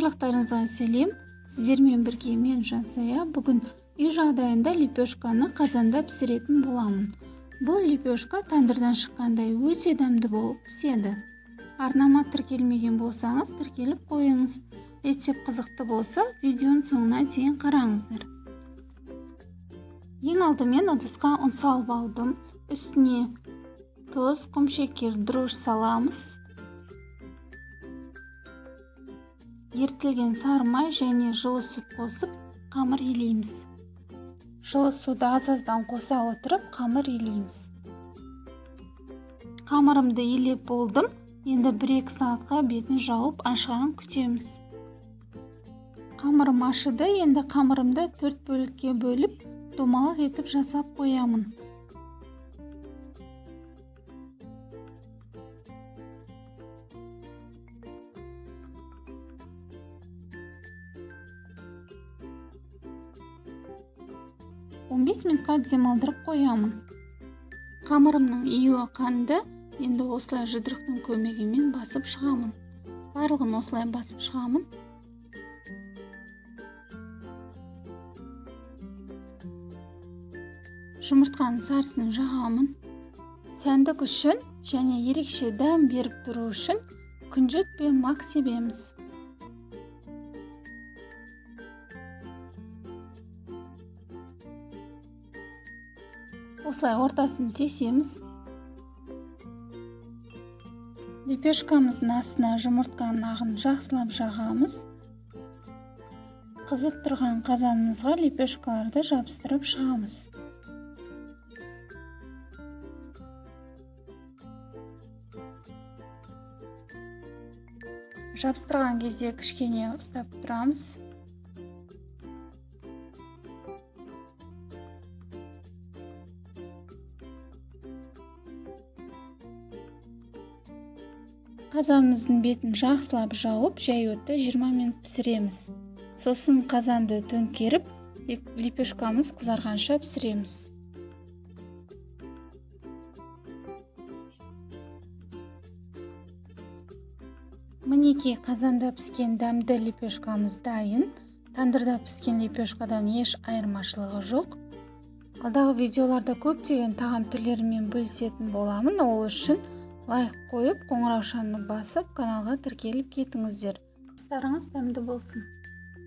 Барлықтарыңызға сәлем. Сіздермен бірге мен Жансая. Бүгін үй жағдайында лепешканы қазанда пісіретін боламын. Бұл лепешка тандырдан шыққандай өте дәмді болып піседі. Арнама тіркелмеген болсаңыз, тіркеліп қойыңыз. Рецепт қызықты болса, видеоның соңына дейін қараңыздар. Ең алдымен ыдысқа ұн салып алдым. Үстіне тұз, құмшекер, дрожь саламыз. Ертілген сары май және жылы сүт қосып, қамыр илейміз. Жылы суды аз-аздан қоса отырып, қамыр илейміз. Қамырымды илеп болдым. Енді 1-2 сағатқа бетін жауып, ашығанын күтеміз. Қамырым ашыды. Енді қамырымды 4 бөлікке бөліп, домалақ етіп жасап қоямын. Он 15 минутқа демалдырып қоямын. Қамырымның июі қанды. Енді осылай жұдырықтың көмегімен басып шығамын. Барлығын осылай басып шығамын. Жұмыртқаның сарысын жағамын. Сәндік үшін және ерекше дәм беріп тұру үшін күнжіт пен мак себеміз. Осылай ортасын тесеміз. Лепешкамыздың астына жұмыртқаның ағын жақсылап жағамыз. Қызып тұрған қазанымызға лепешкаларды жабыстырып шығамыз. Жабыстырған кезде кішкене ұстап тұрамыз. Қазанымыздың бетін жақсылап жауып, жай отта 20 минут пісіреміз. Сосын қазанды төңкеріп, лепешкамыз қызарғанша пісіреміз. Мінекей қазанда піскен дәмді лепешкамыз дайын. Тандырда піскен лепешкадан еш айырмашылығы жоқ. Алдағы видеоларда көптеген тағам түрлерімен бөлісетін боламын. Ол үшін лайк қойып, қоңыраушаны басып, каналға тіркеліп кетіңіздер. Астарыңыз дәмді болсын.